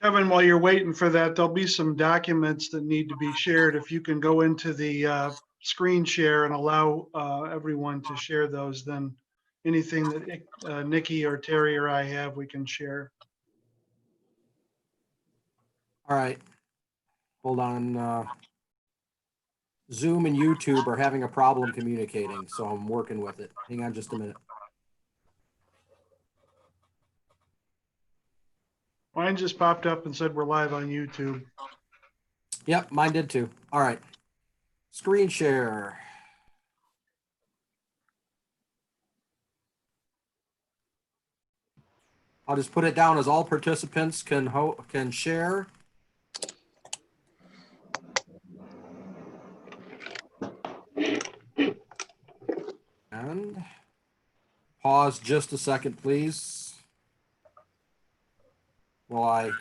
Kevin, while you're waiting for that, there'll be some documents that need to be shared. If you can go into the screen share and allow everyone to share those, then anything that Nikki or Terry or I have, we can share. All right. Hold on. Zoom and YouTube are having a problem communicating, so I'm working with it. Hang on just a minute. Mine just popped up and said we're live on YouTube. Yep, mine did too. All right. Screen share. I'll just put it down as all participants can share. And pause just a second, please. While I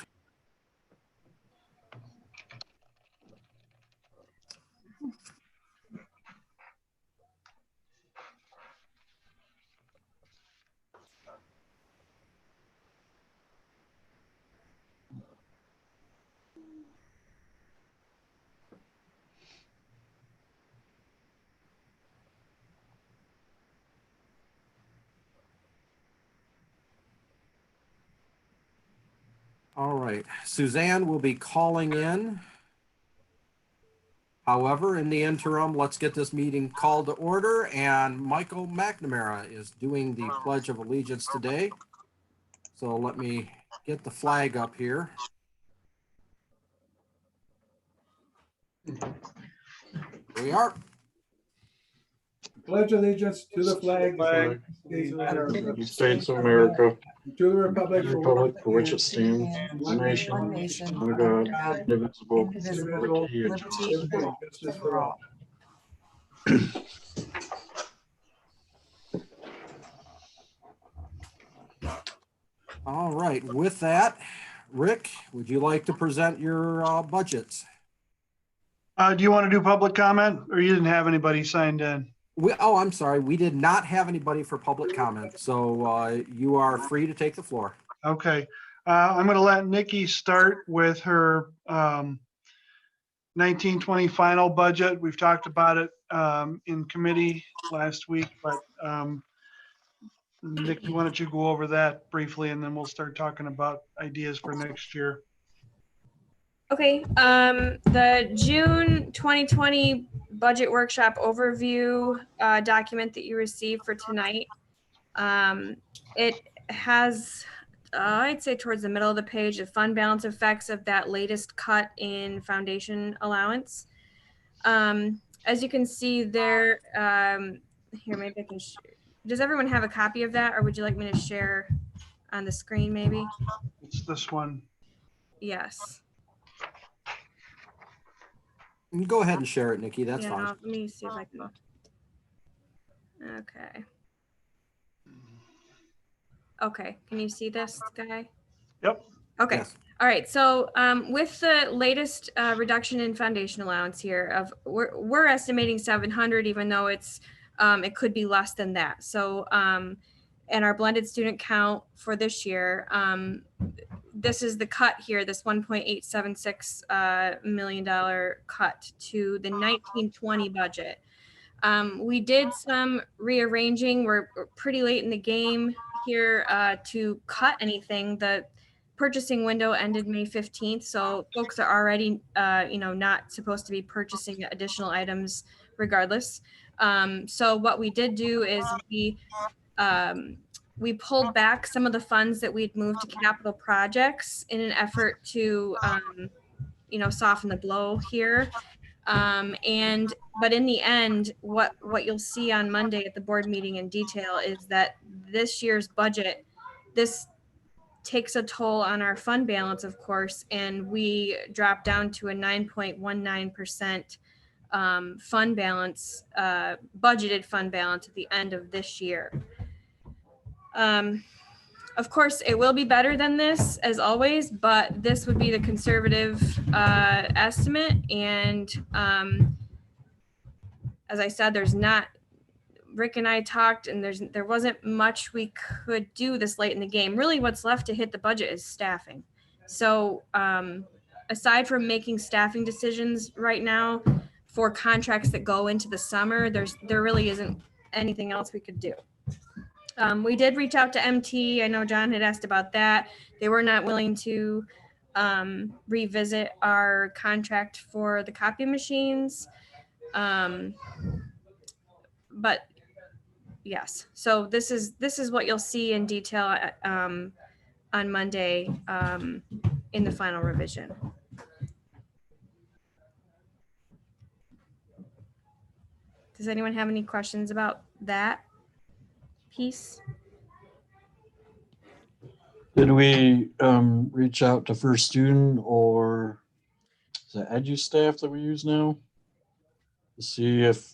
All right, Suzanne will be calling in. However, in the interim, let's get this meeting called to order, and Michael McNamara is doing the Pledge of Allegiance today. So let me get the flag up here. Here we are. Pledge allegiance to the flag Flag. of the United States of America, to the republic the for republic for which which it stands, one nation, under God, indivisible, with liberty and justice. justice for all. All right, with that, Rick, would you like to present your budgets? Do you want to do public comment, or you didn't have anybody signed in? I'm sorry, we did not have anybody for public comment, so you are free to take the floor. Okay, I'm going to let Nikki start with her 1920 final budget. We've talked about it in committee last week, but Nikki, why don't you go over that briefly, and then we'll start talking about ideas for next year. Okay, the June 2020 budget workshop overview document that you received for tonight, it has, I'd say towards the middle of the page, the fund balance effects of that latest cut in foundation allowance. As you can see there, here, maybe I can, does everyone have a copy of that, or would you like me to share on the screen maybe? It's this one. Yes. You can go ahead and share it, Nikki, that's Yeah, fine. let me see if I can. Okay. Okay, can you see this guy? Yep. Okay. Yes. All right. So with the latest reduction in foundation allowance here, of we're estimating 700, even though it's it could be less than that. So and our blended student count for this year, this is the cut here, this $1.876 million cut to the 1920 budget. We did some rearranging. We're pretty late in the game here to cut anything. The purchasing window ended May 15th, so folks are already, not supposed to be purchasing additional items regardless. So what we did do is we pulled back some of the funds that we'd moved to capital projects in an effort to, soften the blow here. But in the end, what you'll see on Monday at the board meeting in detail is that this year's budget, this takes a toll on our fund balance, of course, and we drop down to a 9.19% fund balance, budgeted fund balance at the end of this year. Of course, it will be better than this, as always, but this would be the conservative estimate. And as I said, Rick and I talked, and there wasn't much we could do this late in the game. Really, what's left to hit the budget is staffing. So aside from making staffing decisions right now for contracts that go into the summer, there really isn't anything else we could do. We did reach out to MT. I know John had asked about that. They were not willing to revisit our contract for the copy machines. But yes, so this is what you'll see in detail on Monday in the final revision. Does anyone have any questions about that piece? Did we reach out to First Student or is it Edu staff that we use now to see if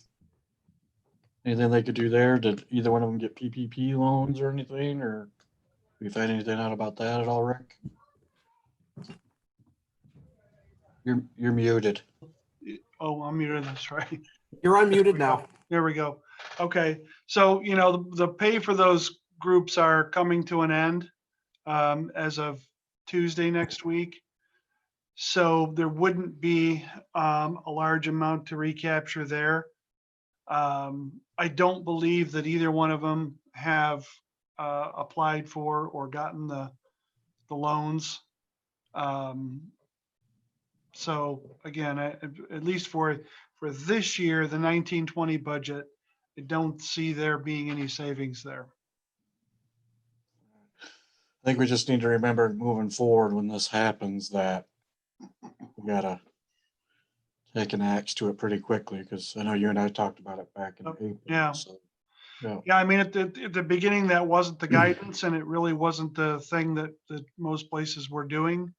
anything they could do there? Did either one of them get PPP loans or anything, or we find anything out about that at all, Rick? You're muted. Oh, I'm muted, that's right. You're unmuted now. There we go. Okay, so, you know, the pay for those groups are coming to an end as of Tuesday next week. So there wouldn't be a large amount to recapture there. I don't believe that either one of them have applied for or gotten the loans. So again, at least for this year, the 1920 budget, I don't see there being any savings there. I think we just need to remember moving forward when this happens that we gotta take an axe to it pretty quickly, because I know you and I talked about it back in April. Yeah. So, yeah. Yeah, I mean, at the beginning, that wasn't the guidance, and it really wasn't the thing that most places were doing.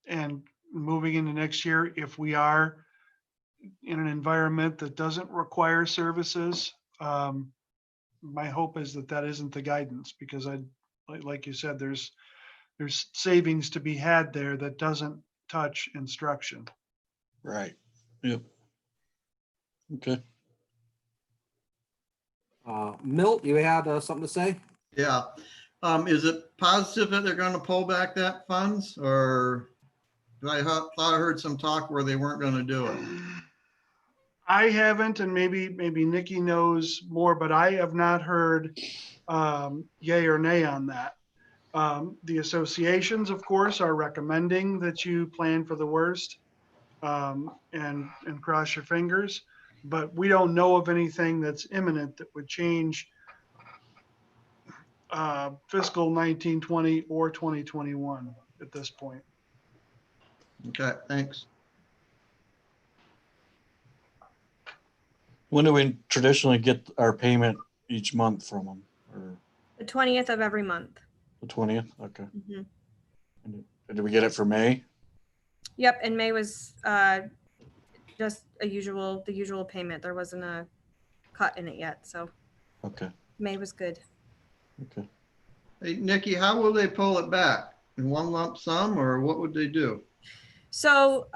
And moving into next year, if we are in an environment that doesn't require services, my hope is that isn't the guidance, because like you said, there's savings to be had there that doesn't touch instruction. Right. Yep. Okay. Milt, you had something to say? Yeah. Is it positive that they're going to pull back that funds, or thought I heard some talk where they weren't going to do it? I haven't, and maybe Nikki knows more, but I have not heard yay or nay on that. The associations, of course, are recommending that you plan for the worst and cross your fingers, but we don't know of anything that's imminent that would change fiscal 1920 or 2021 at this point. Okay, thanks. When do we traditionally get our payment each month from them? Or The 20th of every month. the 20th? Okay. Mm-hmm. And did we get it for May? Yep, and May was just the usual payment. There wasn't a cut in it yet, so Okay. May was good. Okay. Hey, Nikki, how will they pull it back? In one lump sum, or what would they do? So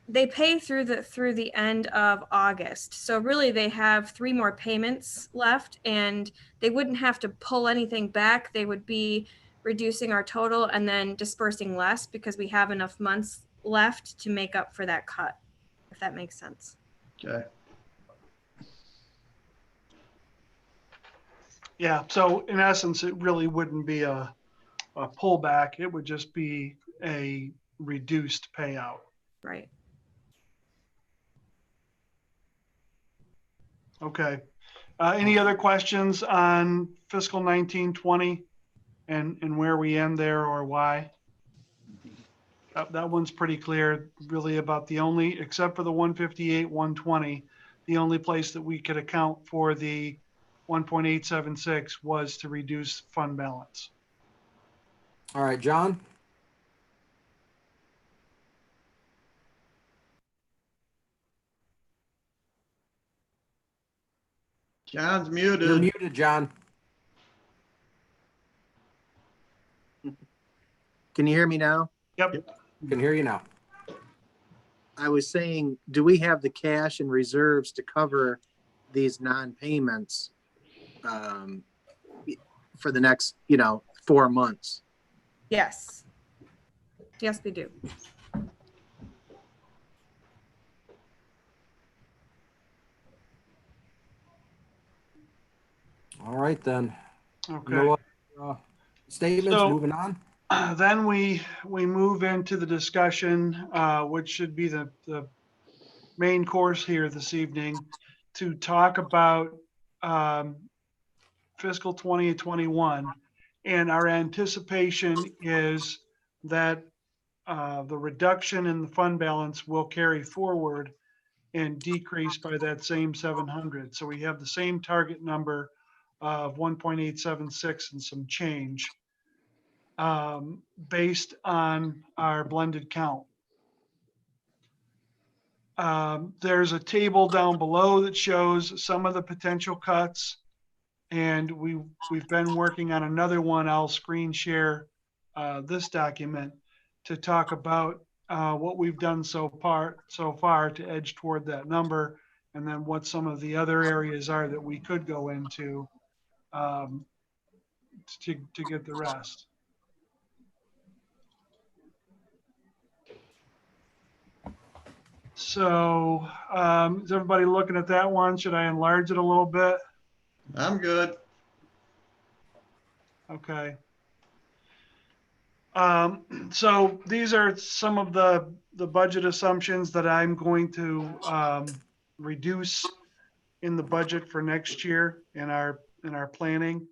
they pay through the end of August. So really they have 3 more payments left, and they wouldn't have to pull anything back. They would be reducing our total and then dispersing less, because we have enough months left to make up for that cut, if that makes sense. Okay. Yeah, so in essence, it really wouldn't be a pullback. It would just be a reduced payout. Right. Okay. Any other questions on fiscal 1920 and where we end there or why? That one's pretty clear, really, about the only, except for the 158, 120, the only place that we could account for the 1.876 was to reduce fund balance. All right, John? John's You're muted. muted, John. Can you hear me now? Yep. Can hear you now. I was saying, do we have the cash and reserves to cover these non-payments for the next, 4 months. Yes. Yes, we do. All right, then. Okay. No other, statements, So- moving on. Then we move into the discussion, which should be the main course here this evening, to talk about fiscal 2021. And our anticipation is that the reduction in the fund balance will carry forward and decrease by that same 700. So we have the same target number of 1.876 and some change, based on our blended count. There's a table down below that shows some of the potential cuts, and we've been working on another one. I'll screen share this document to talk about what we've done so far to edge toward that number, and then what some of the other areas are that we could go into to get the rest. So is everybody looking at that one? Should I enlarge it a little bit? I'm good. Okay. So these are some of the budget assumptions that I'm going to reduce in the budget for next year in our planning.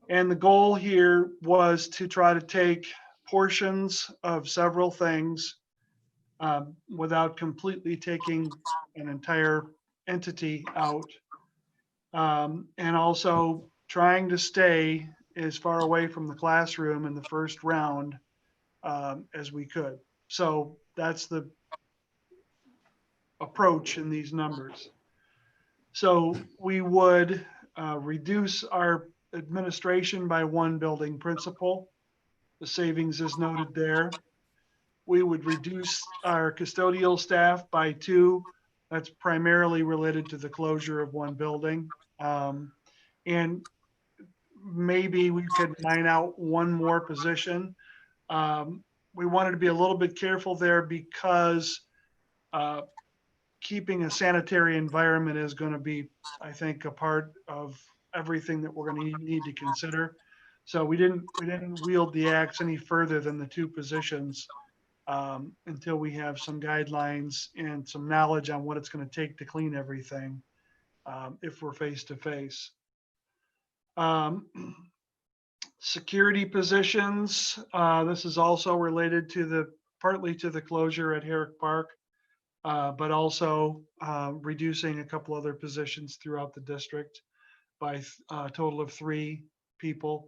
And the goal here was to try to take portions of several things without completely taking an entire entity out. And also trying to stay as far away from the classroom in the first round as we could. So that's the approach in these numbers. So we would reduce our administration by 1 building principal. The savings is noted there. We would reduce our custodial staff by 2. That's primarily related to the closure of 1 building. And maybe we could mine out 1 more position. We wanted to be a little bit careful there because keeping a sanitary environment is going to be, I think, a part of everything that we're going to need to consider. So we didn't wield the axe any further than the 2 positions until we have some guidelines and some knowledge on what it's going to take to clean everything if we're face to face. Security positions. This is also related to partly to the closure at Herrick Park, but also reducing a couple other positions throughout the district by a total of 3 people.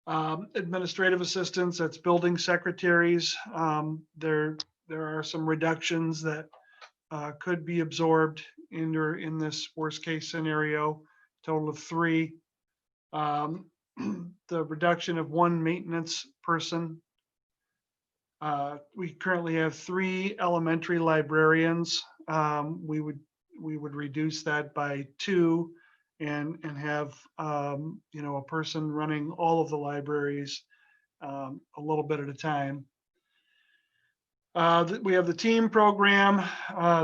Administrative assistants, that's building secretaries. There are some reductions that could be absorbed in this worst case scenario, total of 3. The reduction of 1 maintenance person. We currently have 3 elementary librarians. We would reduce that by 2 and have a person running all of the libraries a little bit at a time. We have the team program.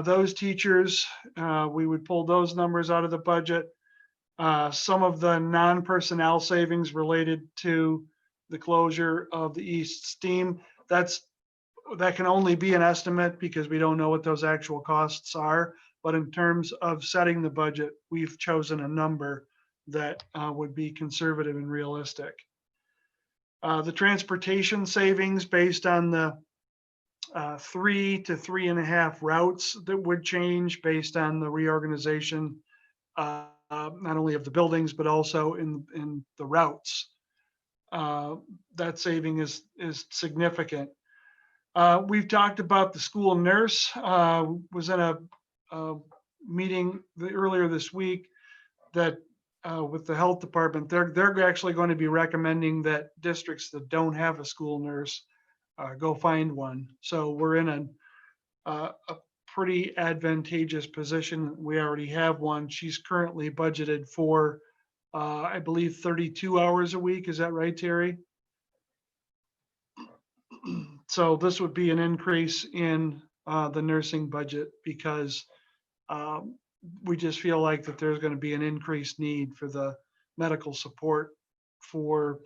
Those teachers, we would pull those numbers out of the budget. Some of the non-personnel savings related to the closure of the East Steam, that can only be an estimate because we don't know what those actual costs are. But in terms of setting the budget, we've chosen a number that would be conservative and realistic. The transportation savings based on the 3 to 3.5 routes that would change based on the reorganization, not only of the buildings, but also in the routes. That saving is significant. We've talked about the school nurse. Was in a meeting earlier this week that with the health department, they're actually going to be recommending that districts that don't have a school nurse go find one. So we're in a pretty advantageous position. We already have one. She's currently budgeted for I believe 32 hours a week. Is that right, Terry? So this would be an increase in the nursing budget because um, we just feel like that there's going to be an increased need for the medical support for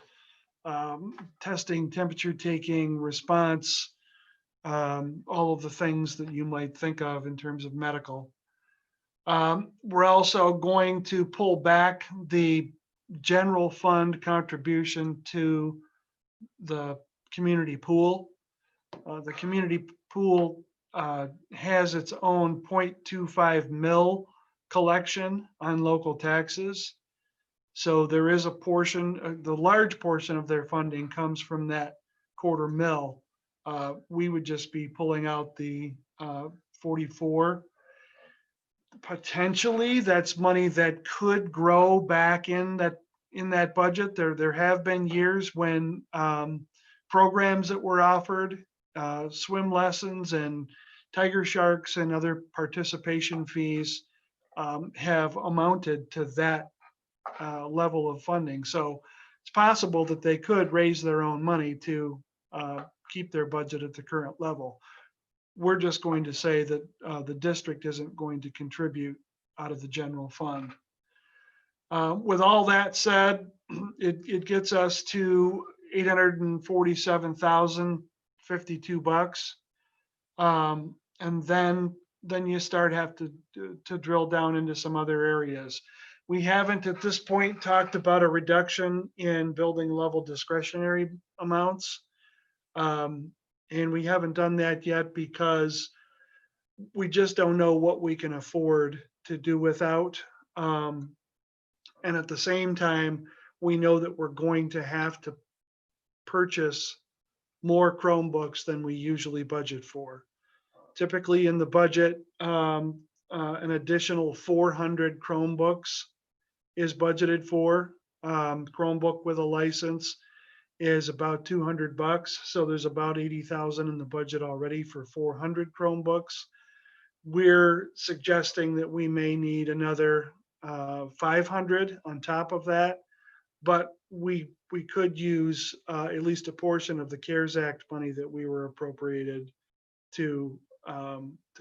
testing, temperature taking, response, all of the things that you might think of in terms of medical. We're also going to pull back the general fund contribution to the community pool. The community pool has its own 0.25 mil collection on local taxes. So there is a portion, the large portion of their funding comes from that quarter mil. We would just be pulling out the 44. Potentially, that's money that could grow back in that budget. There have been years when programs that were offered, swim lessons and tiger sharks and other participation fees have amounted to that level of funding. So it's possible that they could raise their own money to keep their budget at the current level. We're just going to say that the district isn't going to contribute out of the general fund. With all that said, it gets us to $847,052. And then you have to drill down into some other areas. We haven't at this point talked about a reduction in building level discretionary amounts. And we haven't done that yet because we just don't know what we can afford to do without. And at the same time, we know that we're going to have to purchase more Chromebooks than we usually budget for. Typically in the budget, an additional 400 Chromebooks is budgeted for. Chromebook with a license is about $200. So there's about 80,000 in the budget already for 400 Chromebooks. We're suggesting that we may need another 500 on top of that, but we could use at least a portion of the CARES Act money that we were appropriated to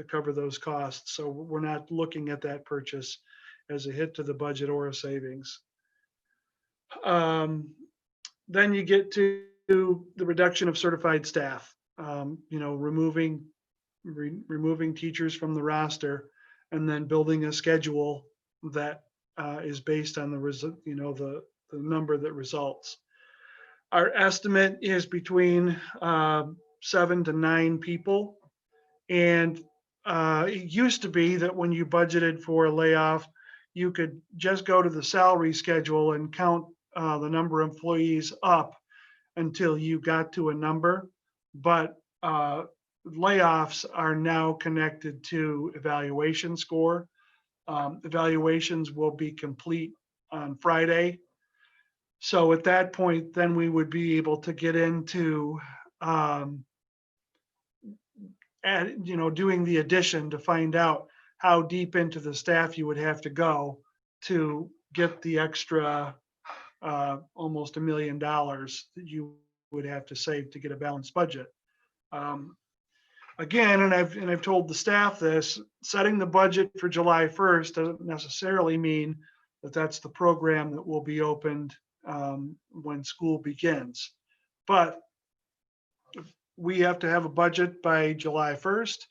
cover those costs. So we're not looking at that purchase as a hit to the budget or a savings. Then you get to the reduction of certified staff, removing teachers from the roster and then building a schedule that is based on the number that results. Our estimate is between 7 to 9 people. And it used to be that when you budgeted for a layoff, you could just go to the salary schedule and count the number of employees up until you got to a number. But layoffs are now connected to evaluation score. Evaluations will be complete on Friday. So at that point, then we would be able to get into doing the addition to find out how deep into the staff you would have to go to get the extra almost $1 million that you would have to save to get a balanced budget. Again, and I've told the staff this, setting the budget for July 1st doesn't necessarily mean that that's the program that will be opened when school begins. But we have to have a budget by July 1st,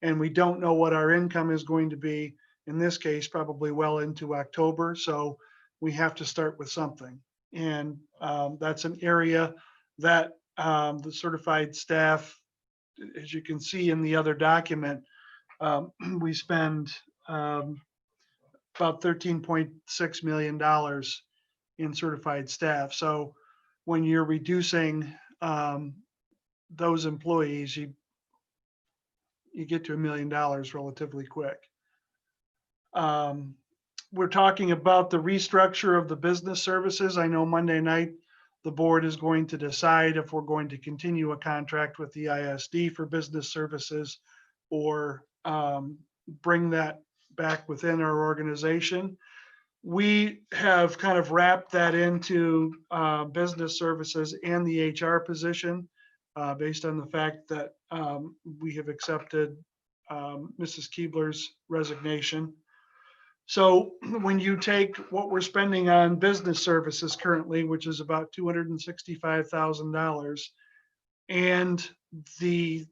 and we don't know what our income is going to be, in this case, probably well into October. So we have to start with something. And that's an area that the certified staff, as you can see in the other document, we spend about $13.6 million in certified staff. So when you're reducing those employees, you get to $1 million relatively quick. We're talking about the restructure of the business services. I know Monday night, the board is going to decide if we're going to continue a contract with the ISD for business services or bring that back within our organization. We have kind of wrapped that into business services and the HR position based on the fact that we have accepted Mrs. Keebler's resignation. So when you take what we're spending on business services currently, which is about $265,000, and the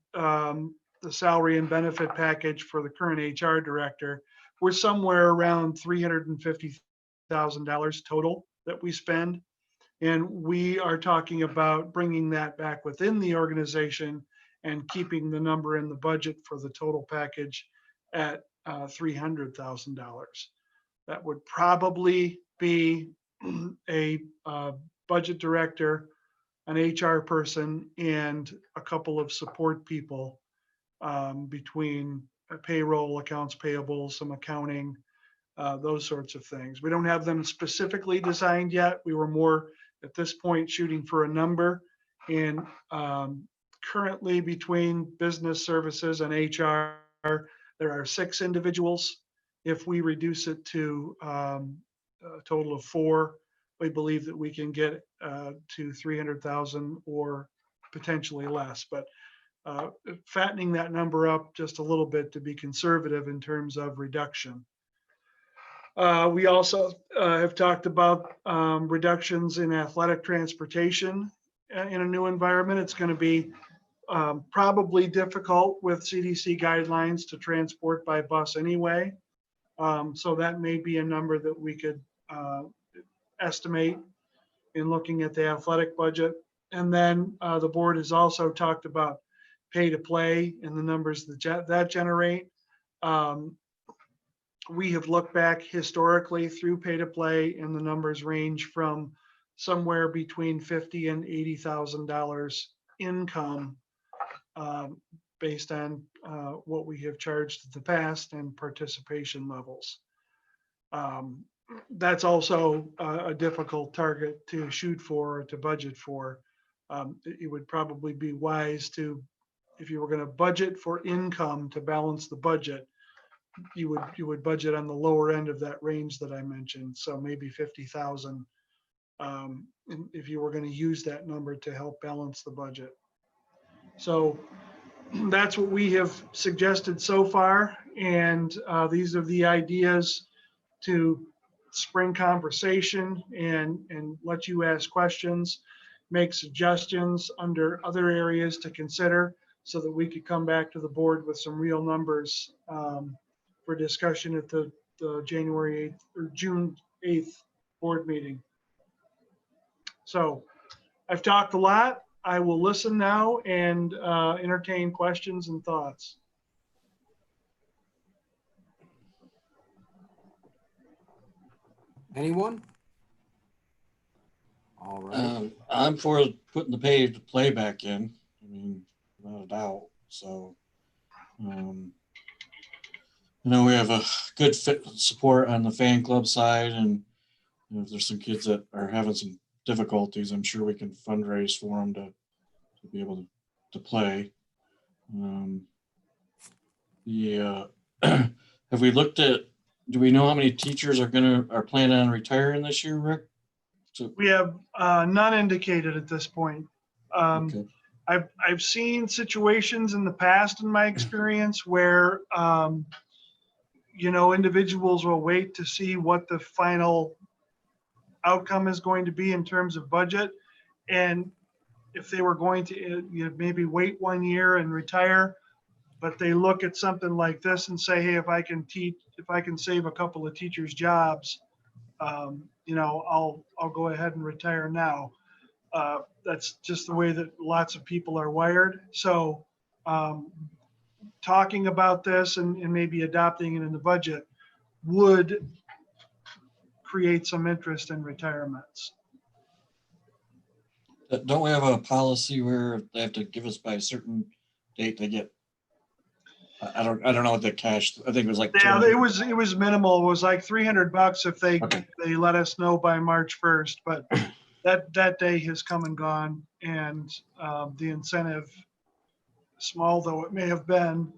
salary and benefit package for the current HR director, we're somewhere around $350,000 total that we spend. And we are talking about bringing that back within the organization and keeping the number in the budget for the total package at $300,000. That would probably be a budget director, an HR person, and a couple of support people between payroll, accounts payable, some accounting, those sorts of things. We don't have them specifically designed yet. We were more at this point shooting for a number. And currently between business services and HR, there are 6 individuals. If we reduce it to a total of 4, we believe that we can get to 300,000 or potentially less. But fattening that number up just a little bit to be conservative in terms of reduction. We also have talked about reductions in athletic transportation in a new environment. It's going to be probably difficult with CDC guidelines to transport by bus anyway. So that may be a number that we could estimate in looking at the athletic budget. And then the board has also talked about pay to play and the numbers that generate. We have looked back historically through pay to play, and the numbers range from somewhere between $50,000 and $80,000 income based on what we have charged in the past and participation levels. That's also a difficult target to shoot for or to budget for. It would probably be wise to, if you were going to budget for income to balance the budget, you would budget on the lower end of that range that I mentioned. So maybe 50,000 if you were going to use that number to help balance the budget. So that's what we have suggested so far. And these are the ideas to spring conversation and let you ask questions, make suggestions under other areas to consider so that we could come back to the board with some real numbers for discussion at the January 8th or June 8th board meeting. So I've talked a lot. I will listen now and entertain questions and thoughts. Anyone? All right. I'm for putting the pay to play back in. I mean, without a doubt. So, I know we have a good fit support on the fan club side, and if there's some kids that are having some difficulties, I'm sure we can fundraise for them to be able to play. Have we looked at? Do we know how many teachers are planning on retiring this year, Rick? So, We have none indicated at this point. okay. I've seen situations in the past, in my experience, where individuals will wait to see what the final outcome is going to be in terms of budget, and if they were going to maybe wait 1 year and retire, but they look at something like this and say, hey, if I can save a couple of teachers' jobs, I'll go ahead and retire now. That's just the way that lots of people are wired. So talking about this and maybe adopting it in the budget would create some interest in retirements. Don't we have a policy where they have to give us by a certain date they get? I don't know what the cash. I think it was like. Yeah, it was minimal. It was like $300 if they let us know by March 1st. But that day has come and gone, and the incentive, small though it may have been,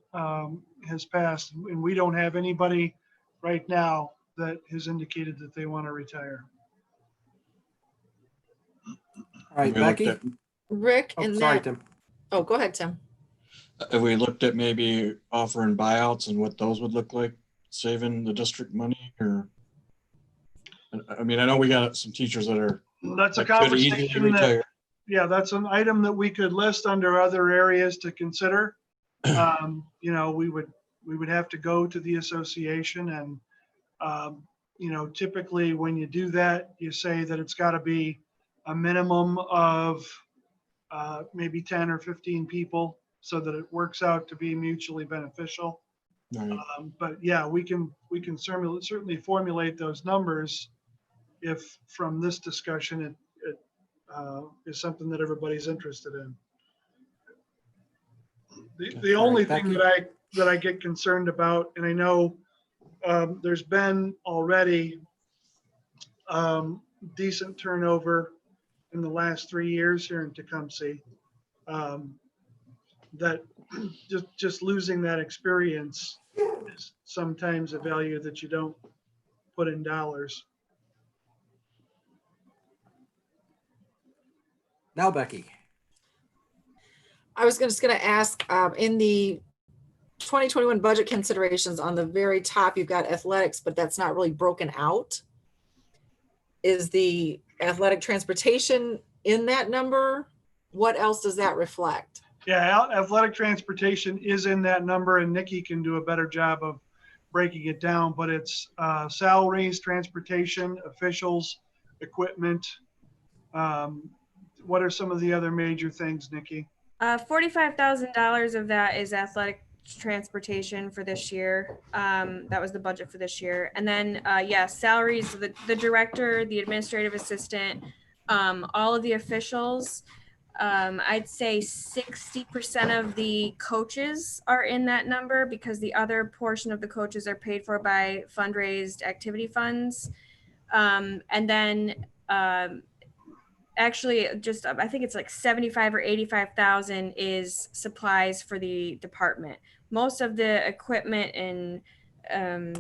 has passed, and we don't have anybody right now that has indicated that they want to retire. All right, We looked Becky. at- Rick, Oh, and sorry, that, Tim. oh, go ahead, Tim. Have we looked at maybe offering buyouts and what those would look like, saving the district money, or? I mean, I know we got some teachers that are. That's a that could easily conversation that, retire. yeah, that's an item that we could list under other areas to consider. You know, we would have to go to the association and, you know, typically when you do that, you say that it's got to be a minimum of maybe 10 or 15 people so that it works out to be mutually beneficial. Right. But yeah, we can certainly formulate those numbers if from this discussion it is something that everybody's interested in. The only thing that I get concerned about, and I know there's been already decent turnover in the last 3 years here in Tecumseh, that just losing that experience is sometimes a value that you don't put in dollars. Now, Becky. I was just going to ask, in the 2021 budget considerations on the very top, you've got athletics, but that's not really broken out. Is the athletic transportation in that number? What else does that reflect? Yeah, athletic transportation is in that number, and Nikki can do a better job of breaking it down, but it's salaries, transportation, officials, equipment. What are some of the other major things, Nikki? $45,000 of that is athletic transportation for this year. That was the budget for this year. And then, yeah, salaries, the director, the administrative assistant, all of the officials. I'd say 60% of the coaches are in that number because the other portion of the coaches are paid for by fundraised activity funds. And then, actually just I think it's like 75 or 85,000 is supplies for the department. Most of the equipment and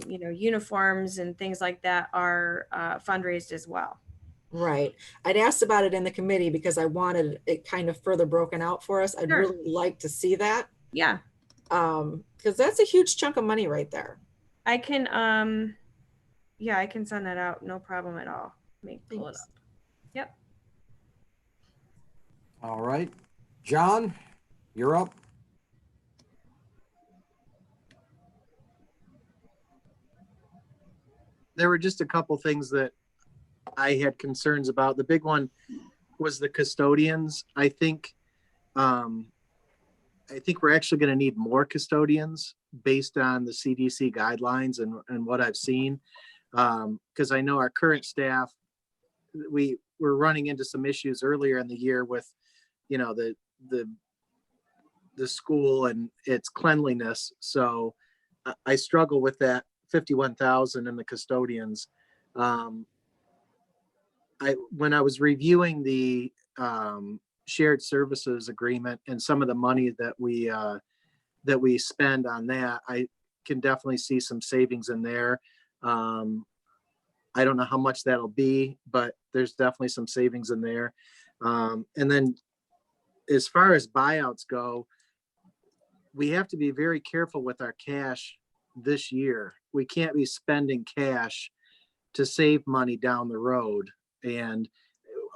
you know, uniforms and things like that are fundraised as well. Right. I'd asked about it in the committee because I wanted it kind of further broken out for us. I'd Sure. really like to see that. Yeah. Because that's a huge chunk of money right there. I can yeah, I can send that out, no problem at all. Let me pull it Thanks. up. Yep. All right. John, you're up. There were just a couple things that I had concerns about. The big one was the custodians. I think we're actually going to need more custodians based on the CDC guidelines and what I've seen. Because I know our current staff, we were running into some issues earlier in the year with, you know, the school and its cleanliness. So I struggle with that 51,000 in the custodians. When I was reviewing the shared services agreement and some of the money that we spend on that, I can definitely see some savings in there. I don't know how much that'll be, but there's definitely some savings in there. And then as far as buyouts go, we have to be very careful with our cash this year. We can't be spending cash to save money down the road. And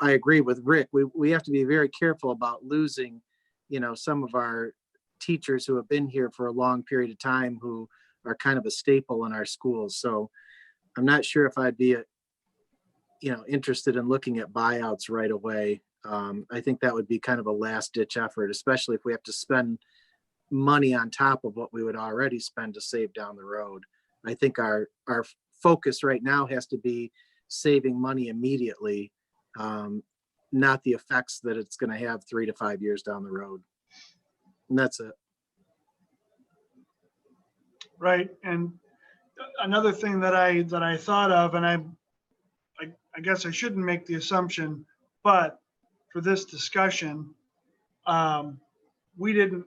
I agree with Rick. We have to be very careful about losing, you know, some of our teachers who have been here for a long period of time, who are kind of a staple in our schools. So I'm not sure if I'd be, interested in looking at buyouts right away. I think that would be kind of a last ditch effort, especially if we have to spend money on top of what we would already spend to save down the road. I think our focus right now has to be saving money immediately, not the effects that it's going to have 3 to 5 years down the road. And that's it. Right. And another thing that I thought of, and I guess I shouldn't make the assumption, but for this discussion, we didn't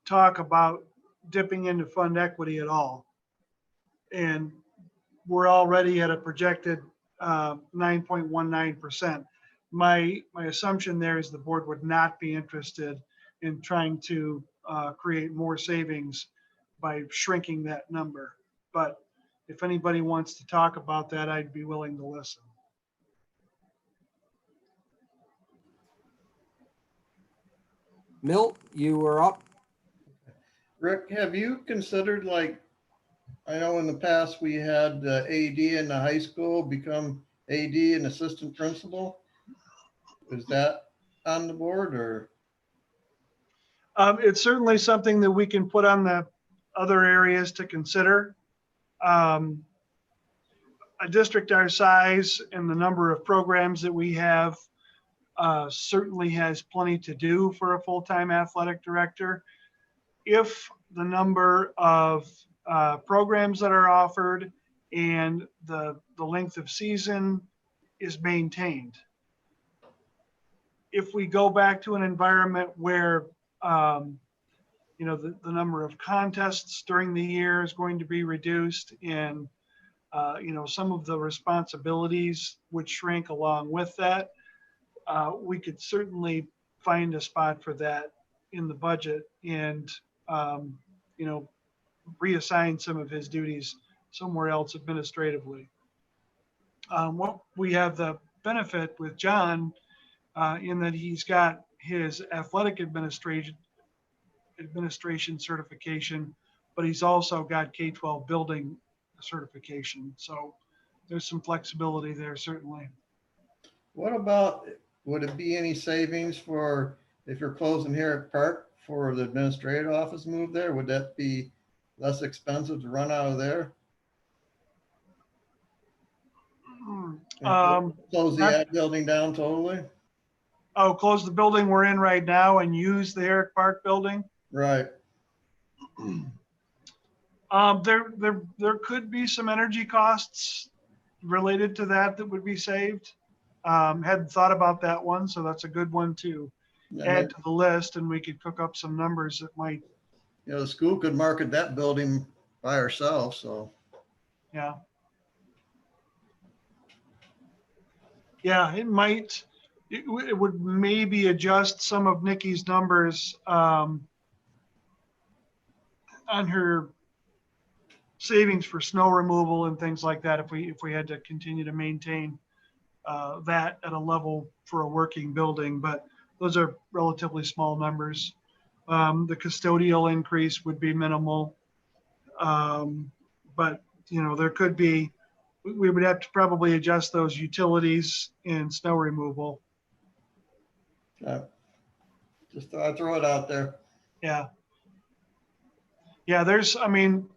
talk about dipping into fund equity at all. And we're already at a projected 9.19%. My assumption there is the board would not be interested in trying to create more savings by shrinking that number. But if anybody wants to talk about that, I'd be willing to listen. Milt, you were up. Rick, have you considered, like, I know in the past we had AD in the high school become AD and assistant principal. Is that on the board or? It's certainly something that we can put on the other areas to consider. A district our size and the number of programs that we have certainly has plenty to do for a full-time athletic director. If the number of programs that are offered and the length of season is maintained. If we go back to an environment where you know, the number of contests during the year is going to be reduced and you know, some of the responsibilities would shrink along with that. We could certainly find a spot for that in the budget and, you know, reassign some of his duties somewhere else administratively. What we have the benefit with John in that he's got his athletic administration certification, but he's also got K-12 building certification. So there's some flexibility there, certainly. What about, would it be any savings for, if you're closing here at Park for the administrative office move there? Would that be less expensive to run out of there? And close the ad building down totally? Oh, close the building we're in right now and use the Eric Park building? Right. There could be some energy costs related to that that would be saved. Hadn't thought about that one, so that's a good one to add to the list, and we could cook up some numbers that might. You know, the school could market that building by ourselves, so. Yeah. Yeah, it might. It would maybe adjust some of Nikki's numbers on her savings for snow removal and things like that if we had to continue to maintain that at a level for a working building, but those are relatively small numbers. The custodial increase would be minimal, but you know, there could be, we would have to probably adjust those utilities and snow removal. Just thought I'd throw it out there. Yeah. Yeah, there's, I mean,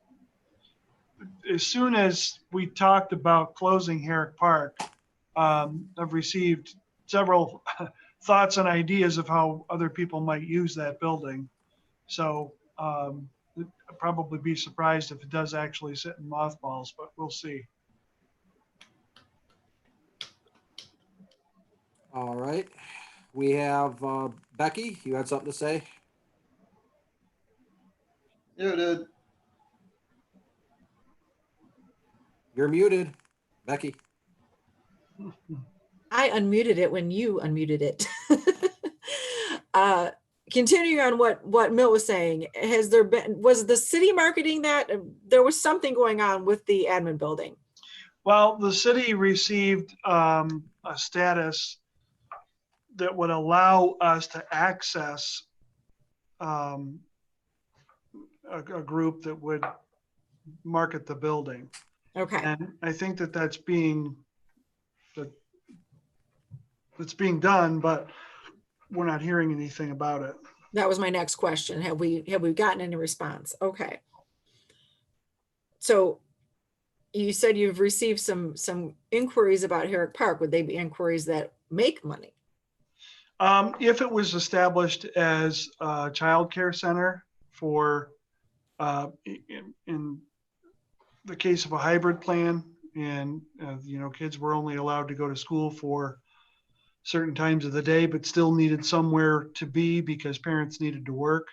as soon as we talked about closing Herrick Park, I've received several thoughts and ideas of how other people might use that building. So I'd probably be surprised if it does actually sit in mothballs, but we'll see. All right. We have Becky, you had something to say? Yeah, dude. You're muted, Becky. I unmuted it when you unmuted it. Continuing on what Milt was saying, was the city marketing that? There was something going on with the admin building. Well, the city received a status that would allow us to access a group that would market the building. Okay. And I think that that's being done, but we're not hearing anything about it. That was my next question. Have we gotten any response? Okay. So you said you've received some inquiries about Herrick Park. Would they be inquiries that make money? If it was established as a child care center for, in the case of a hybrid plan, and you know, kids were only allowed to go to school for certain times of the day, but still needed somewhere to be because parents needed to work.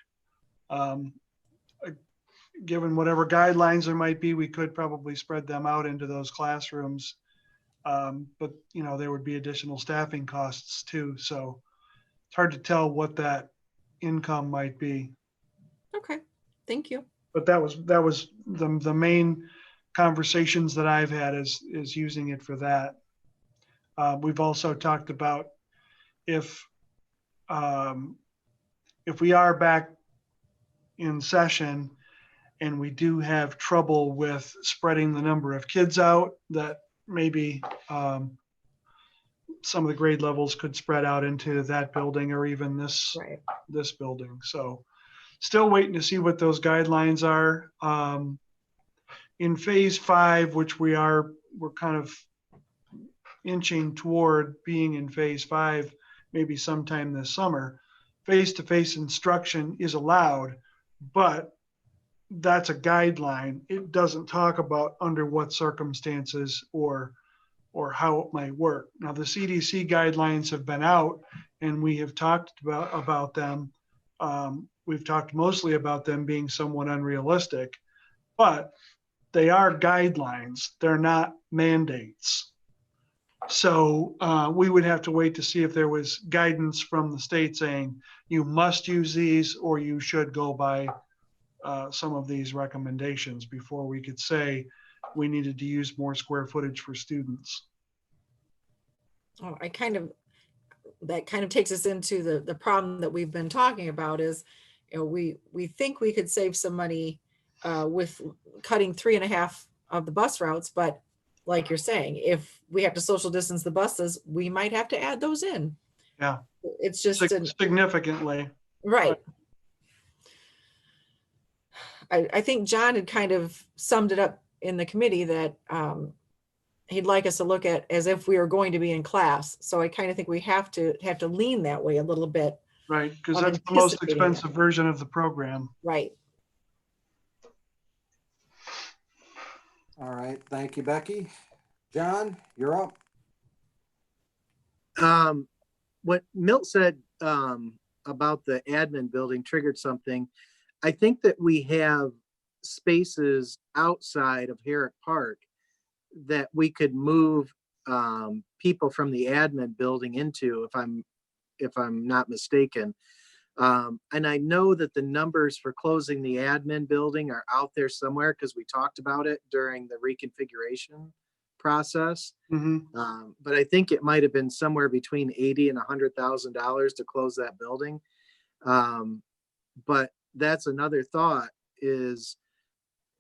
given whatever guidelines there might be, we could probably spread them out into those classrooms. But, you know, there would be additional staffing costs too. So it's hard to tell what that income might be. Okay, thank you. But that was the main conversations that I've had is using it for that. We've also talked about if we are back in session and we do have trouble with spreading the number of kids out, that maybe some of the grade levels could spread out into that building or even this Right. building. So still waiting to see what those guidelines are. In phase 5, which we're kind of inching toward being in phase 5, maybe sometime this summer, face-to-face instruction is allowed, but that's a guideline. It doesn't talk about under what circumstances or how it might work. Now, the CDC guidelines have been out and we have talked about them. We've talked mostly about them being somewhat unrealistic, but they are guidelines. They're not mandates. So we would have to wait to see if there was guidance from the state saying you must use these or you should go by some of these recommendations before we could say we needed to use more square footage for students. Oh, that kind of takes us into the problem that we've been talking about is, you know, we think we could save some money with cutting 3.5 of the bus routes, but like you're saying, if we have to social distance the buses, we might have to add those in. Yeah. It's just Significantly. right. I think John had kind of summed it up in the committee that he'd like us to look at as if we were going to be in class. So I kind of think we have to lean that way a little bit. Right, because of that's the most anticipating expensive that. version of the program. Right. All right, thank you, Becky. John, you're up. What Milt said about the admin building triggered something. I think that we have spaces outside of Herrick Park that we could move people from the admin building into, if I'm not mistaken. And I know that the numbers for closing the admin building are out there somewhere because we talked about it during the reconfiguration process. Mm-hmm. But I think it might have been somewhere between $80,000 and $100,000 to close that building. But that's another thought, is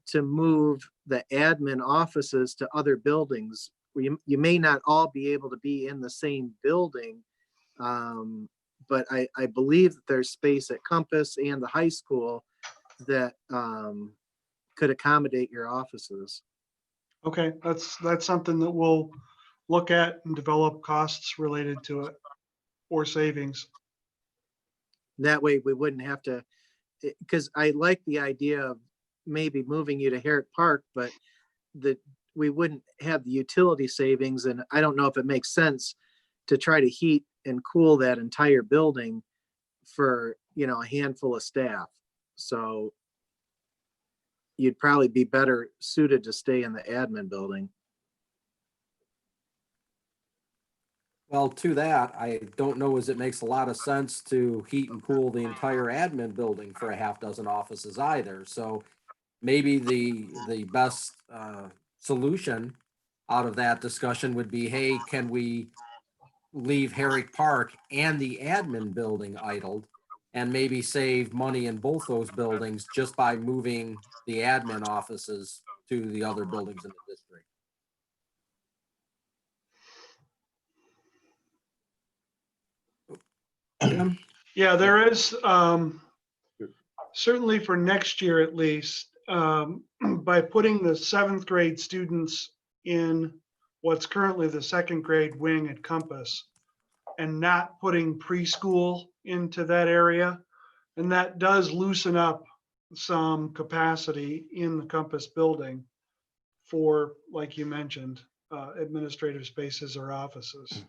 to move the admin offices to other buildings. You may not all be able to be in the same building, but I believe that there's space at Compass and the high school that could accommodate your offices. Okay, that's something that we'll look at and develop costs related to it or savings. That way we wouldn't have to, because I like the idea of maybe moving you to Herrick Park, but we wouldn't have the utility savings. And I don't know if it makes sense to try to heat and cool that entire building for, you know, a handful of staff. So you'd probably be better suited to stay in the admin building. Well, to that, I don't know as it makes a lot of sense to heat and cool the entire admin building for a half dozen offices either. So maybe the best solution out of that discussion would be, hey, can we leave Herrick Park and the admin building idled and maybe save money in both those buildings just by moving the admin offices to the other buildings in the district? Jim? Yeah, there is, certainly for next year at least, by putting the 7th grade students in what's currently the 2nd grade wing at Compass and not putting preschool into that area, and that does loosen up some capacity in the Compass building for, like you mentioned, administrative spaces or offices.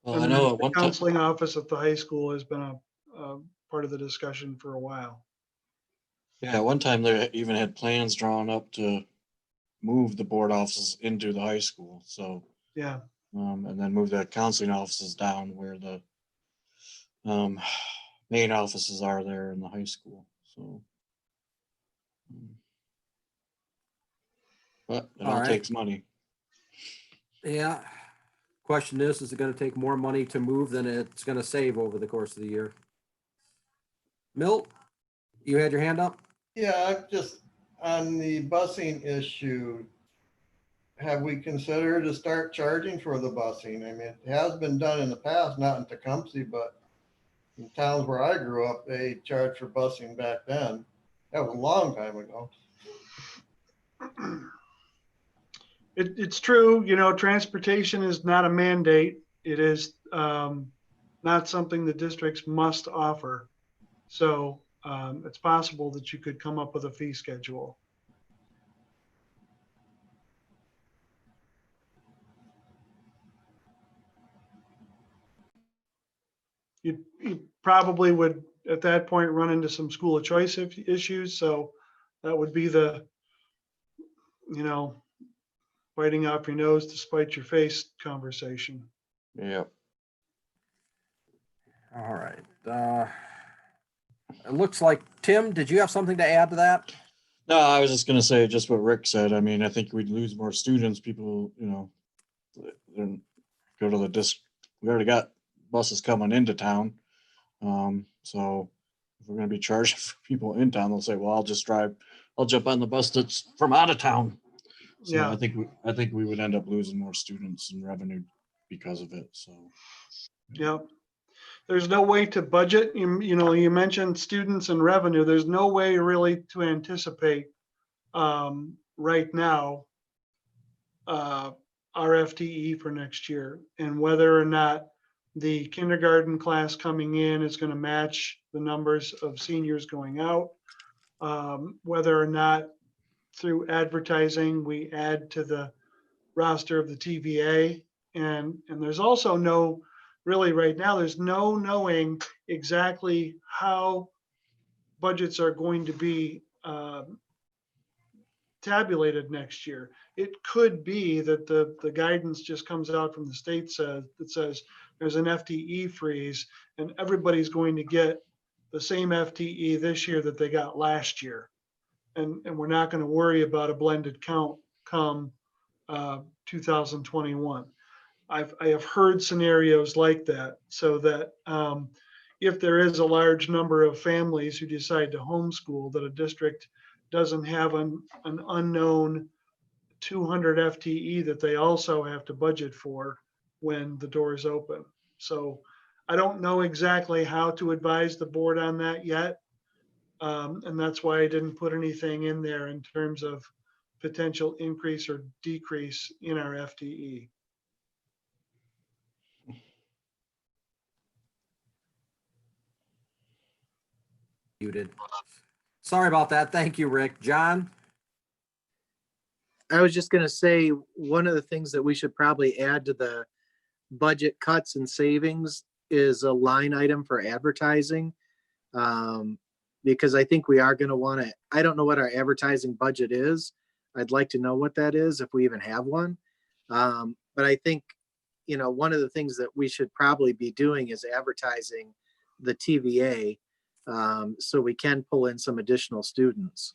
Well, I And know then at the one time, counseling office at the high school has been a part of the discussion for a while. Yeah, one time they even had plans drawn up to move the board offices into the high school, so, Yeah, and then move the counseling offices down where the um, main offices are there in the high school, so. But it All all right. takes money. Yeah. Question is it gonna take more money to move than it's gonna save over the course of the year? Milt, you had your hand up? Yeah, I'm just on the busing issue. Have we considered to start charging for the busing? I mean, it has been done in the past, not in Tecumseh, but in towns where I grew up, they charged for busing back then. That was a long time ago. it's true, transportation is not a mandate. It is not something the districts must offer. So it's possible that you could come up with a fee schedule. You probably would at that point run into some school of choice issues. So that would be the, you know, biting off your nose to spite your face conversation. Yep. All right. It looks like, Tim, did you have something to add to that? No, I was just gonna say just what Rick said. I mean, I think we'd lose more students. People, then go to the disc. We already got buses coming into town. So if we're gonna be charging for people in town, they'll say, well, I'll jump on the bus that's from out of town. So Yeah. I think we would end up losing more students and revenue because of it. So. Yep. There's no way to budget. You mentioned students and revenue. There's no way really to anticipate right now our FTE for next year and whether or not the kindergarten class coming in is going to match the numbers of seniors going out. Whether or not through advertising we add to the roster of the TVA, and there's also no really right now there's no knowing exactly how budgets are going to be tabulated next year. It could be that the guidance just comes out from the state that says there's an FTE freeze and everybody's going to get the same FTE this year that they got last year. And we're not going to worry about a blended count come 2021. I have heard scenarios like that, so that if there is a large number of families who decide to homeschool, that a district doesn't have an unknown 200 FTE that they also have to budget for when the doors open. So I don't know exactly how to advise the board on that yet. And that's why I didn't put anything in there in terms of potential increase or decrease in our FTE. Muted. Sorry about that. Thank you, Rick. John? I was just gonna say, one of the things that we should probably add to the budget cuts and savings is a line item for advertising. Because I think we are gonna wanna, I don't know what our advertising budget is. I'd like to know what that is, if we even have one. But I think, one of the things that we should probably be doing is advertising the TVA, so we can pull in some additional students.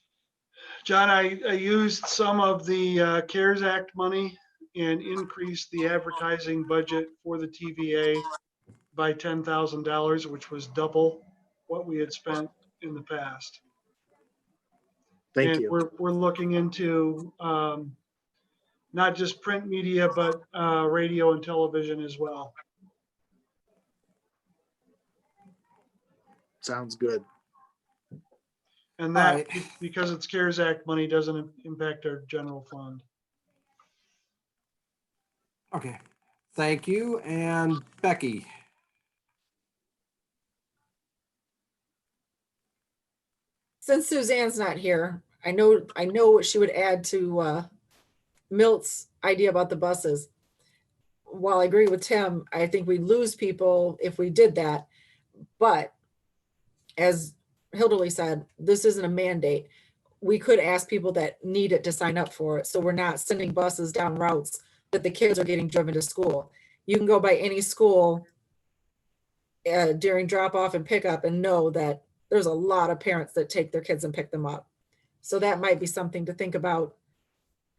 John, I used some of the CARES Act money and increased the advertising budget for the TVA by $10,000, which was double what we had spent in the past. Thank And you. we're looking into not just print media, but radio and television as well. Sounds good. And All that, right. because it's CARES Act money, doesn't impact our general fund. Okay. Thank you. And Becky? Since Suzanne's not here, I know what she would add to Milt's idea about the buses. While I agree with Tim, I think we'd lose people if we did that. But as Hilderly said, this isn't a mandate. We could ask people that need it to sign up for it. So we're not sending buses down routes that the kids are getting driven to school. You can go by any school during drop off and pickup and know that there's a lot of parents that take their kids and pick them up. So that might be something to think about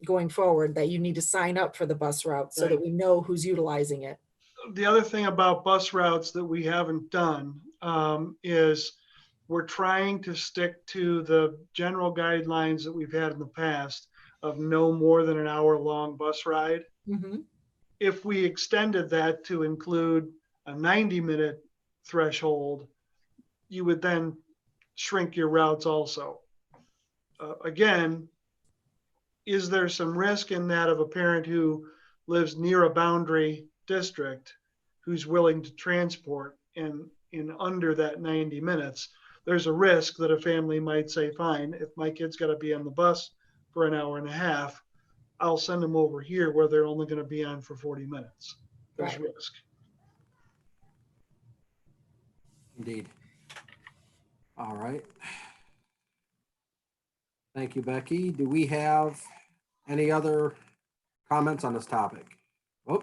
going forward, that you need to sign up for the bus route so that we know who's utilizing it. The other thing about bus routes that we haven't done is we're trying to stick to the general guidelines that we've had in the past of no more than an hour-long bus ride. Mhm. If we extended that to include a 90-minute threshold, you would then shrink your routes also. Again, is there some risk in that of a parent who lives near a boundary district who's willing to transport in under that 90 minutes? There's a risk that a family might say, fine, if my kid's got to be on the bus for an hour and a half, I'll send them over here where they're only going to be on for 40 minutes. There's Right. risk. Indeed. All right. Thank you, Becky. Do we have any other comments on this topic? Oh,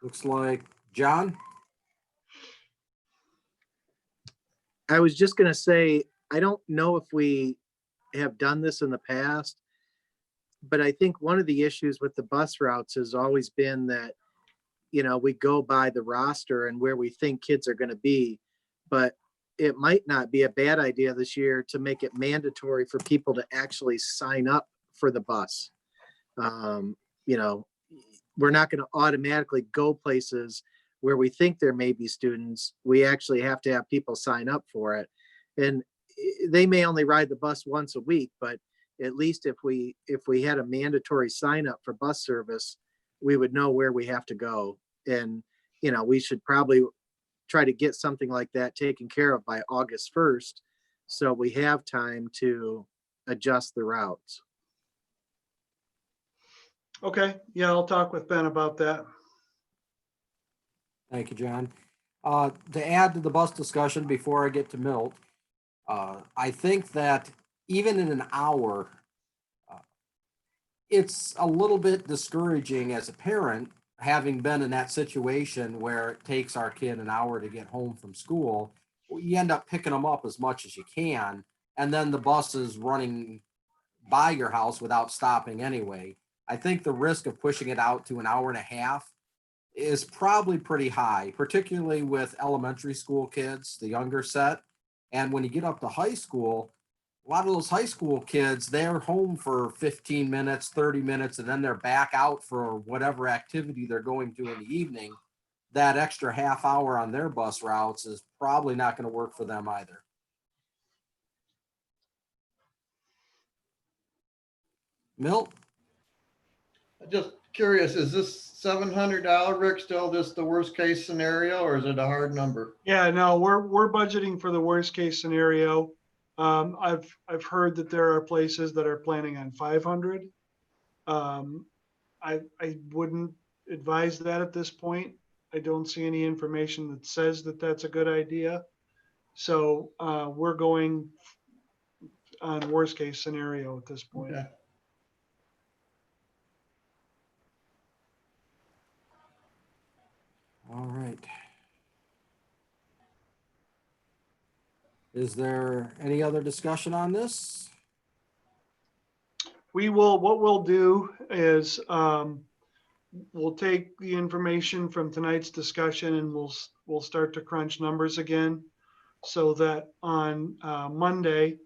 looks like John. I was just gonna say, I don't know if we have done this in the past, but I think one of the issues with the bus routes has always been that, you know, we go by the roster and where we think kids are gonna be, but it might not be a bad idea this year to make it mandatory for people to actually sign up for the bus. You know, we're not gonna automatically go places where we think there may be students. We actually have to have people sign up for it. And they may only ride the bus once a week, but at least if we had a mandatory sign up for bus service, we would know where we have to go. And, you know, we should probably try to get something like that taken care of by August 1st. So we have time to adjust the routes. Okay, yeah, I'll talk with Ben about that. Thank you, John. To add to the bus discussion before I get to Milt, I think that even in an hour, it's a little bit discouraging as a parent, having been in that situation where it takes our kid an hour to get home from school. You end up picking them up as much as you can, and then the bus is running by your house without stopping anyway. I think the risk of pushing it out to an hour and a half is probably pretty high, particularly with elementary school kids, the younger set. And when you get up to high school, a lot of those high school kids, they're home for 15 minutes, 30 minutes, and then they're back out for whatever activity they're going to in the evening. That extra half hour on their bus routes is probably not going to work for them either. Milt? Just curious, is this $700, Rick, still just the worst case scenario, or is it a hard number? Yeah, no, we're budgeting for the worst case scenario. I've heard that there are places that are planning on 500. I wouldn't advise that at this point. I don't see any information that says that that's a good idea. So we're going on worst case scenario at this point. Okay. All right. Is there any other discussion on this? What we'll do is we'll take the information from tonight's discussion and we'll start to crunch numbers again so that on Monday,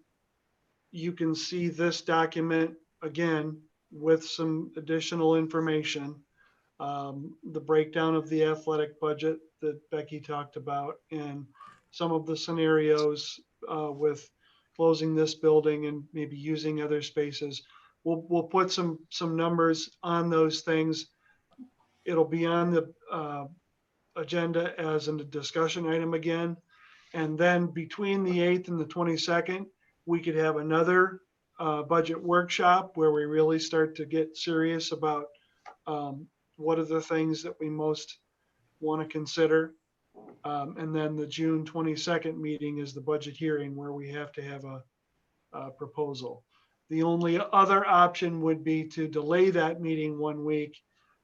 you can see this document again with some additional information. The breakdown of the athletic budget that Becky talked about and some of the scenarios with closing this building and maybe using other spaces. We'll put some numbers on those things. It'll be on the agenda as a discussion item again. And then between the 8th and the 22nd, we could have another budget workshop where we really start to get serious about what are the things that we most want to consider. And then the June 22nd meeting is the budget hearing where we have to have a proposal. The only other option would be to delay that meeting 1 week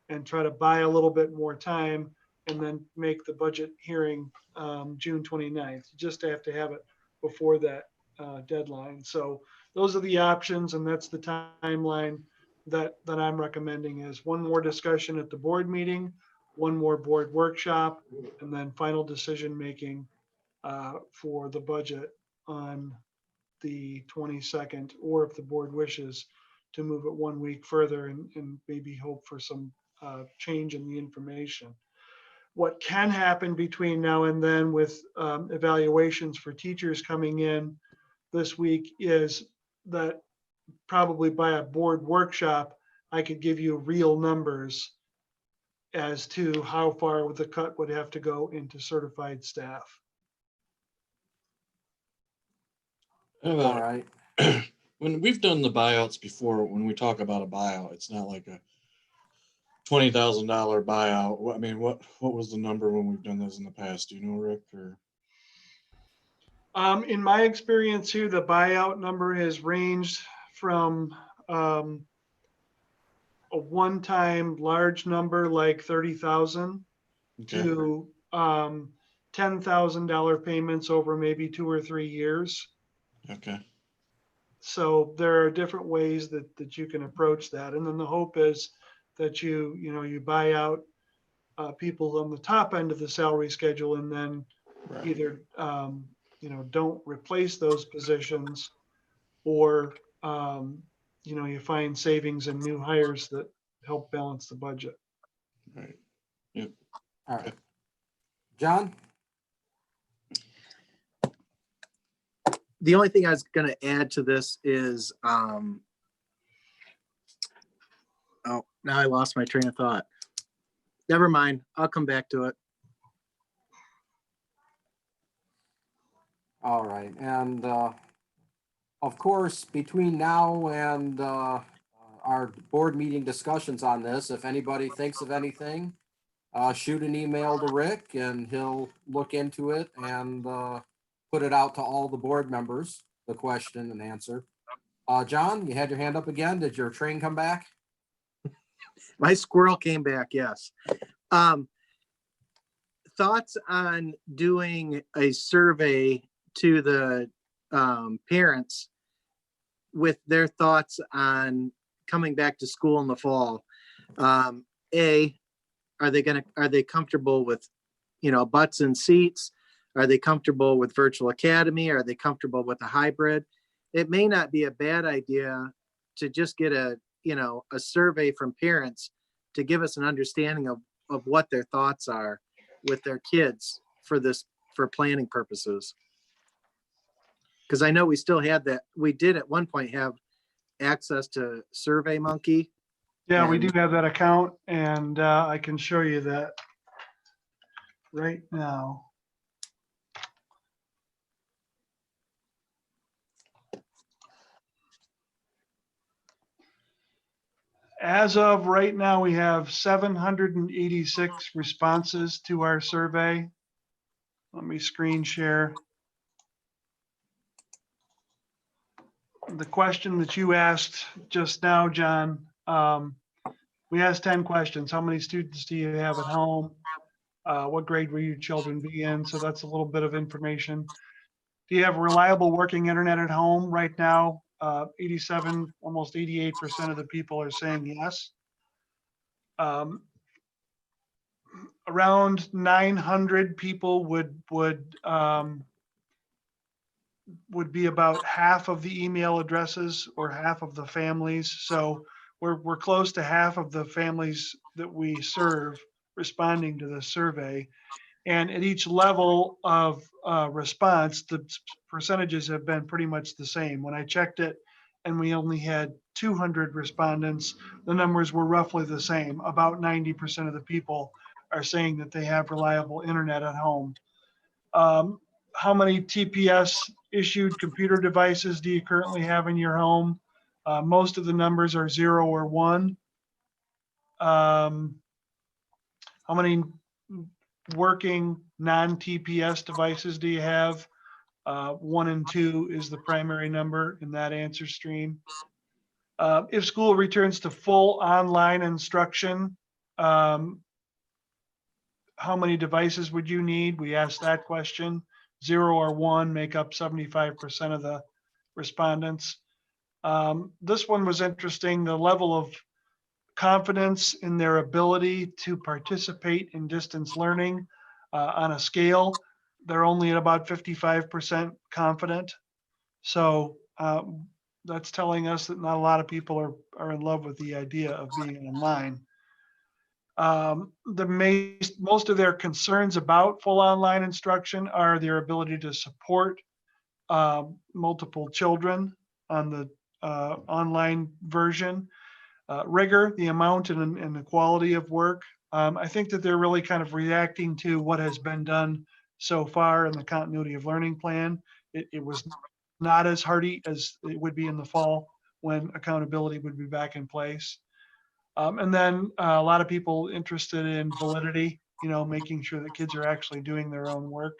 and try to buy a little bit more time and then make the budget hearing June 29th. You just have to have it before that deadline. So those are the options, and that's the timeline that I'm recommending is one more discussion at the board meeting, one more board workshop, and then final decision making for the budget on the 22nd, or if the board wishes to move it 1 week further and maybe hope for some change in the information. What can happen between now and then with evaluations for teachers coming in this week is that probably by a board workshop, I could give you real numbers as to how far the cut would have to go into certified staff. All right. When we've done the buyouts before, when we talk about a buyout, it's not like a $20,000 buyout. I mean, what was the number when we've done those in the past? Do you know, Rick? Or In my experience here, the buyout number has ranged from a one-time large number like 30,000 okay, to $10,000 payments over maybe 2 or 3 years. okay, So there are different ways that you can approach that. And then the hope is that you buy out people on the top end of the salary schedule and then right, either, don't replace those positions or, you find savings and new hires that help balance the budget. right. All right. John? The only thing I was going to add to this is, oh, now I lost my train of thought. Never mind. I'll come back to it. All right. And of course, between now and our board meeting discussions on this, if anybody thinks of anything, shoot an email to Rick and he'll look into it and put it out to all the board members, the question and answer. John, you had your hand up again. Did your train come back? My squirrel came back. Yes. Thoughts on doing a survey to the parents with their thoughts on coming back to school in the fall. Are they comfortable with, butts and seats? Are they comfortable with virtual academy? Are they comfortable with a hybrid? It may not be a bad idea to just get a survey from parents to give us an understanding of what their thoughts are with their kids for planning purposes. Because I know we still had that. We did at one point have access to SurveyMonkey. Yeah, we And- do have that account, and I can show you that right now. As of right now, we have 786 responses to our survey. Let me screen share. The question that you asked just now, John, we asked 10 questions. How many students do you have at home? What grade will your children be in? So that's a little bit of information. Do you have reliable working internet at home? Right now, 87, almost 88% of the people are saying yes. Around 900 people would be about half of the email addresses or half of the families. So we're close to half of the families that we serve responding to the survey. And at each level of response, the percentages have been pretty much the same. When I checked it and we only had 200 respondents, the numbers were roughly the same. About 90% of the people are saying that they have reliable internet at home. How many TPS issued computer devices do you currently have in your home? Most of the numbers are 0 or 1. How many working non-TPS devices do you have? 1 and 2 is the primary number in that answer stream. If school returns to full online instruction, how many devices would you need? We asked that question. 0 or 1 make up 75% of the respondents. This one was interesting, the level of confidence in their ability to participate in distance learning on a scale. They're only at about 55% confident. So that's telling us that not a lot of people are in love with the idea of being online. Most of their concerns about full online instruction are their ability to support multiple children on the online version. Rigor, the amount and the quality of work. I think that they're really kind of reacting to what has been done so far in the continuity of learning plan. It was not as hearty as it would be in the fall when accountability would be back in place. And then a lot of people interested in validity, making sure that kids are actually doing their own work.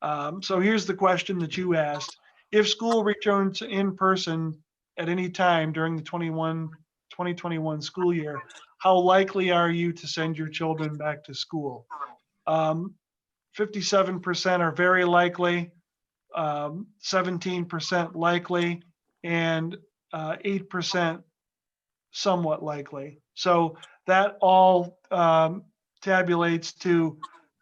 So here's the question that you asked. If school returns in person at any time during the 2021 school year, how likely are you to send your children back to school? 57% are very likely, 17% likely, and 8% somewhat likely. So that all tabulates to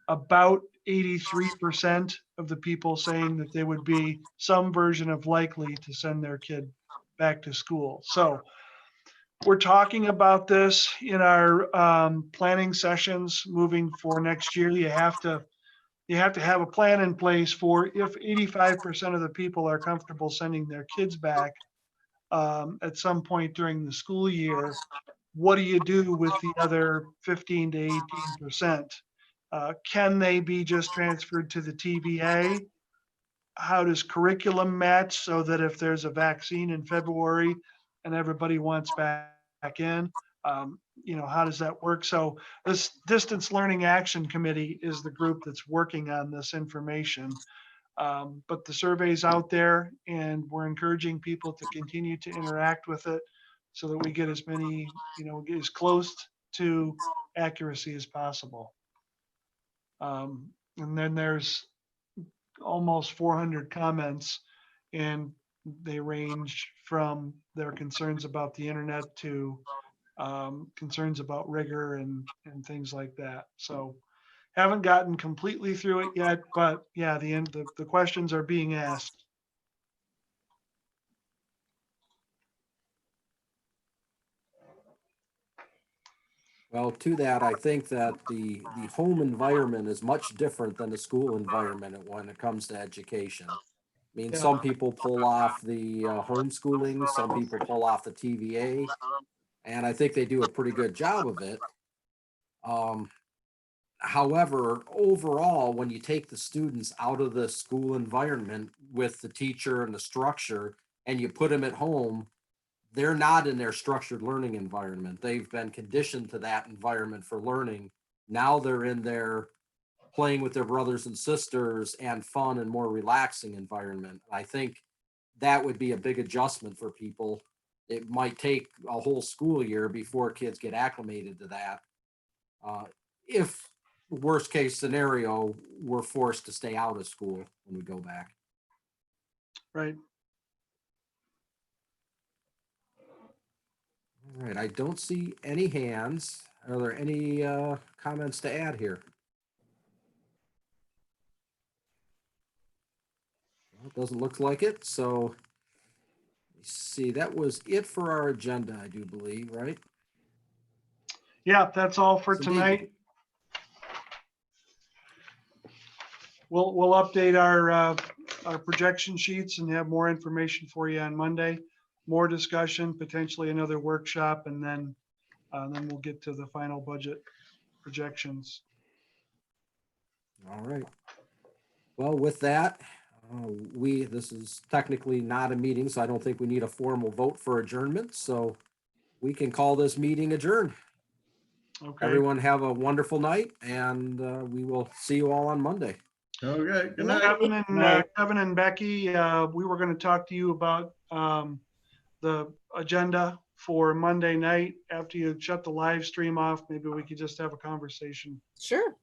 about 83% of the people saying that they would be some version of likely to send their kid back to school. So we're talking about this in our planning sessions moving for next year. You have to have a plan in place for if 85% of the people are comfortable sending their kids back at some point during the school year. What do you do with the other 15 to 18%? Can they be just transferred to the TVA? How does curriculum match so that if there's a vaccine in February and everybody wants back in, how does that work? So this Distance Learning Action Committee is the group that's working on this information. But the survey's out there and we're encouraging people to continue to interact with it so that we get as many, get as close to accuracy as possible. And then there's almost 400 comments and they range from their concerns about the internet to concerns about rigor and things like that. So haven't gotten completely through it yet, but yeah, the questions are being asked. Well, to that, I think that the home environment is much different than the school environment when it comes to education. I mean, Yeah. some people pull off the homeschooling, some people pull off the TVA, and I think they do a pretty good job of it. However, overall, when you take the students out of the school environment with the teacher and the structure and you put them at home, they're not in their structured learning environment. They've been conditioned to that environment for learning. Now they're in their playing with their brothers and sisters and fun and more relaxing environment. I think that would be a big adjustment for people. It might take a whole school year before kids get acclimated to that. If worst case scenario, we're forced to stay out of school when we go back. Right. All right, I don't see any hands. Are there any comments to add here? Well, it doesn't look like it, so let's see, that was it for our agenda, I do believe, right? Yeah, that's all for Yes, indeed. tonight. We'll update our projection sheets and have more information for you on Monday. More discussion, potentially another workshop, and then we'll get to the final budget projections. All right. Well, with that, this is technically not a meeting, so I don't think we need a formal vote for adjournment. So we can call this meeting adjourned. Okay. Everyone have a wonderful night, and we will see you all on Monday. Okay, good night. Kevin and Becky, we were going to talk to you about the agenda for Monday night after you shut the live stream off. Maybe we could just have a conversation. Sure.